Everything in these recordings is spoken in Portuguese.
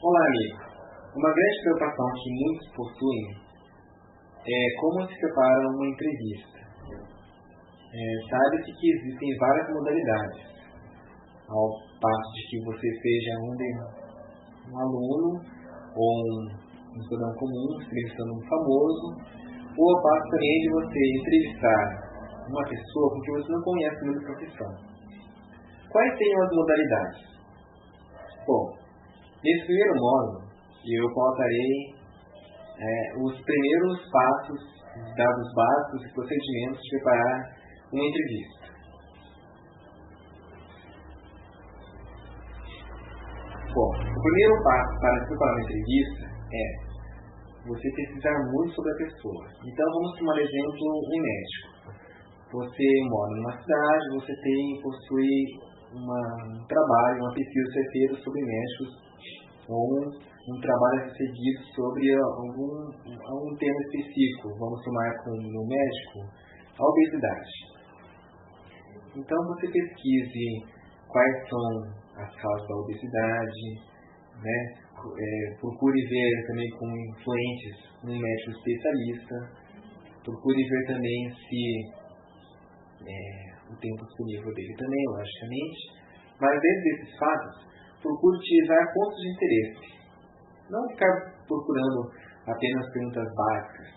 Olá, amigo. Uma grande preocupação que muitos possuem é como se prepara uma entrevista. Sabe-se que existem várias modalidades, ao passo de que você seja um aluno ou um cidadão comum entrevistando um famoso, ou ao passo também de você entrevistar uma pessoa porque você não conhece muito a profissão. Quais seriam as modalidades? Bom, nesse primeiro módulo eu pautarei os primeiros passos, dados básicos e procedimentos de preparar uma entrevista. Bom, o primeiro passo para preparar uma entrevista é você pesquisar muito sobre a pessoa. Então vamos tomar exemplo um médico. Você mora numa cidade, você possui um trabalho, uma pesquisa a ser feita sobre médicos, ou um trabalho a ser seguido sobre algum tema específico. Vamos tomar no médico a obesidade. Então você pesquise quais são as causas da obesidade, procure ver também com influentes um médico especialista, procure ver também se o tempo disponível dele também, logicamente, mas dentro desses fatos, procure utilizar pontos de interesse, não ficar procurando apenas perguntas básicas.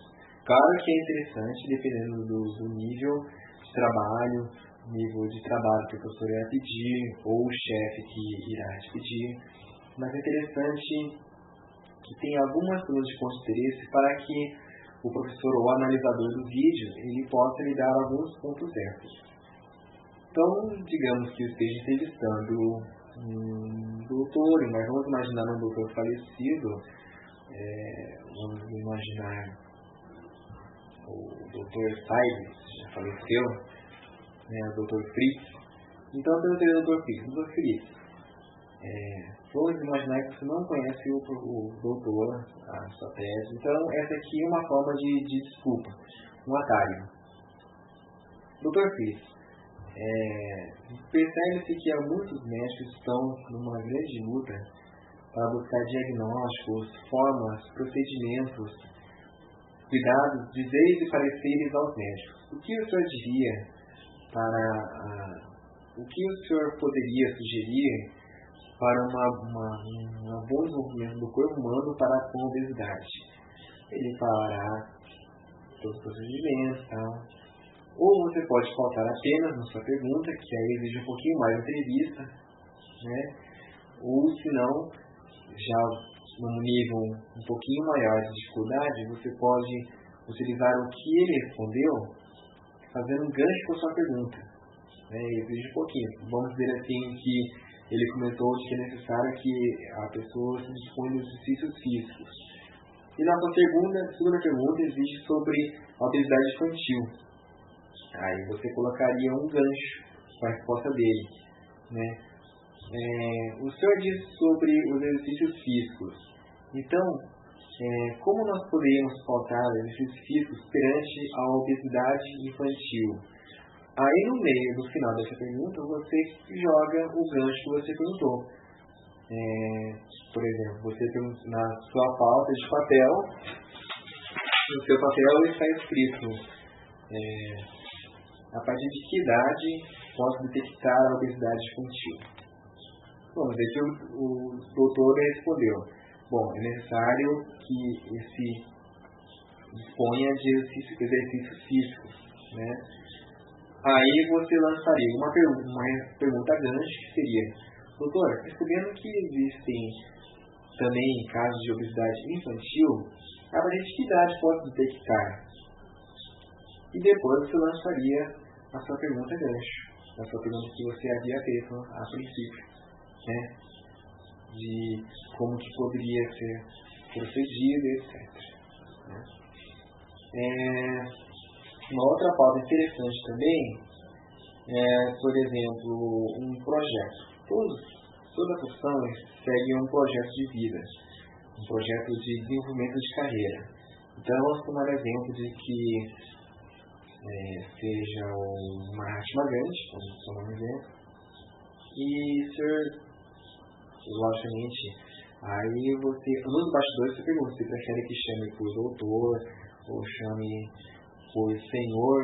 Claro que é interessante, dependendo do nível de trabalho, que o professor irá pedir, ou o chefe que irá te pedir, mas é interessante que tenha algumas perguntas de ponto de interesse para que o professor ou o analisador do vídeo ele possa lhe dar alguns pontos certos. Então, digamos que eu esteja entrevistando um doutor, mas vamos imaginar um doutor falecido, vamos imaginar o doutor Saibes, já faleceu, o doutor Fritz. Então, eu perguntei ao doutor Fritz, vamos imaginar que você não conhece o doutor, a sua tese. Então, essa aqui é uma forma de desculpa, um atalho. Doutor Fritz, percebe-se que muitos médicos estão numa grande luta para buscar diagnósticos, formas, procedimentos, cuidados dizeres e pareceres aos médicos. O que o senhor diria o que o senhor poderia sugerir para um bom desenvolvimento do corpo humano para com a obesidade? Ele falará todos os procedimentos, tal. Ou você pode pautar apenas na sua pergunta, que aí exige um pouquinho mais de entrevista, ou se não, já num nível um pouquinho maior de dificuldade, você pode utilizar o que ele respondeu, fazendo um gancho com a sua pergunta. Exige um pouquinho. Vamos dizer assim que ele comentou que é necessário que a pessoa se disponha dos exercícios físicos. E na sua segunda pergunta exige sobre a obesidade infantil. Aí você colocaria um gancho com a resposta dele. O senhor disse sobre os exercícios físicos. Então, como nós poderíamos pautar exercícios físicos perante a obesidade infantil? Aí no final dessa pergunta, você joga o gancho que você perguntou. Por exemplo, você na sua pauta de papel, no seu papel está escrito a partir de que idade posso detectar a obesidade infantil? Bom, o doutor respondeu, é necessário que esse disponha de exercícios físicos, Aí você lançaria uma pergunta gancho que seria, doutor, percebendo que existem também casos de obesidade infantil, a partir de que idade posso detectar? E depois você lançaria a sua pergunta gancho, a sua pergunta que você havia feito a princípio, de como que poderia ser procedido, etc. Uma outra pauta interessante também é, por exemplo, um projeto. Toda profissão segue um projeto de vida, um projeto de desenvolvimento de carreira. Então, vamos tomar exemplo de que seja o Mahatma Gandhi, vamos tomar um exemplo, E, senhor, logicamente, aí você, nos bastidores, você pergunta se prefere que chame por doutor ou chame por senhor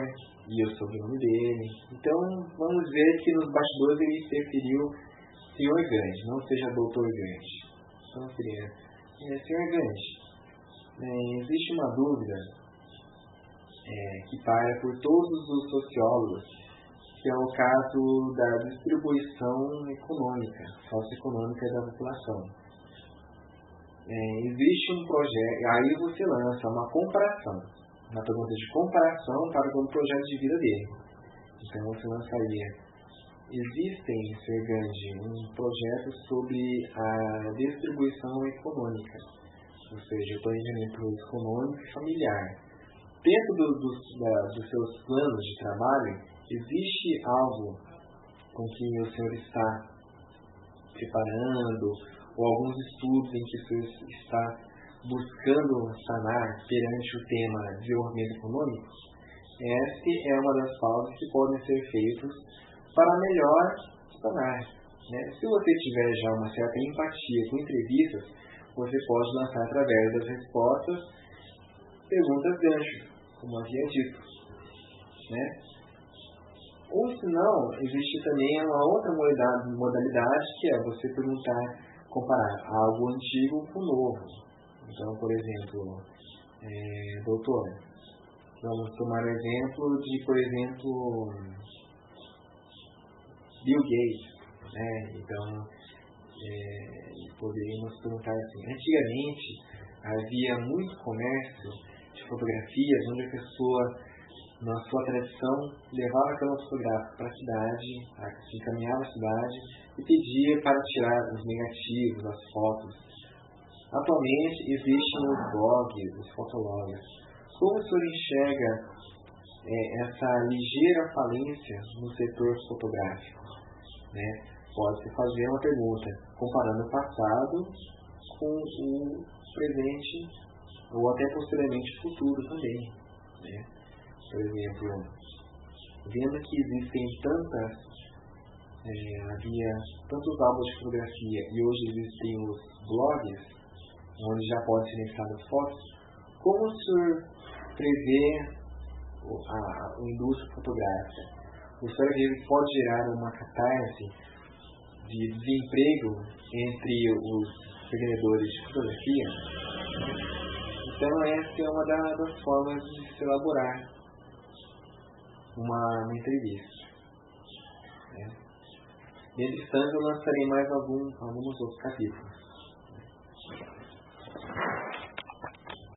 e o sobrenome dele. Então, vamos ver que nos bastidores ele preferiu senhor Gandhi, não seja doutor Gandhi. Então, seria senhor Gandhi. Existe uma dúvida que paira por todos os sociólogos, que é o caso da distribuição econômica, socioeconômica da população. Existe um projeto, aí você lança uma comparação, uma pergunta de comparação para o projeto de vida dele. Então você lançaria: existem, Sr. Gandhi, um projeto sobre a distribuição econômica, ou seja, o planejamento econômico e familiar. Dentro dos seus planos de trabalho, existe algo com que o senhor está preparando, ou alguns estudos em que o senhor está buscando sanar perante o tema desenvolvimento econômico? Essa é uma das pausas que podem ser feitas para melhor sanar. Se você tiver já uma certa empatia com entrevistas, você pode lançar através das respostas perguntas gancho, como havia dito. Ou se não, existe também uma outra modalidade, que é você perguntar, comparar algo antigo com o novo. Então, por exemplo, doutor, vamos tomar o exemplo de, por exemplo, Bill Gates. Então, poderíamos perguntar assim: antigamente havia muito comércio de fotografias, onde a pessoa, na sua tradição, levava aquela fotográfica para a cidade, se encaminhava à cidade e pedia para tirar os negativos, as fotos. Atualmente existem os blogs, os fotologs. Como o senhor enxerga essa ligeira falência no setor fotográfico? Pode-se fazer uma pergunta comparando o passado com o presente ou até posteriormente o futuro também. Por exemplo, vendo que existem havia tantos álbuns de fotografia e hoje existem os blogs, onde já pode ser anexadas fotos, como o senhor prevê a indústria fotográfica? O senhor pode gerar uma catarse de desemprego entre os vendedores de fotografia? Então essa é uma das formas de se elaborar uma entrevista. Entretanto, eu lançarei mais alguns outros capítulos.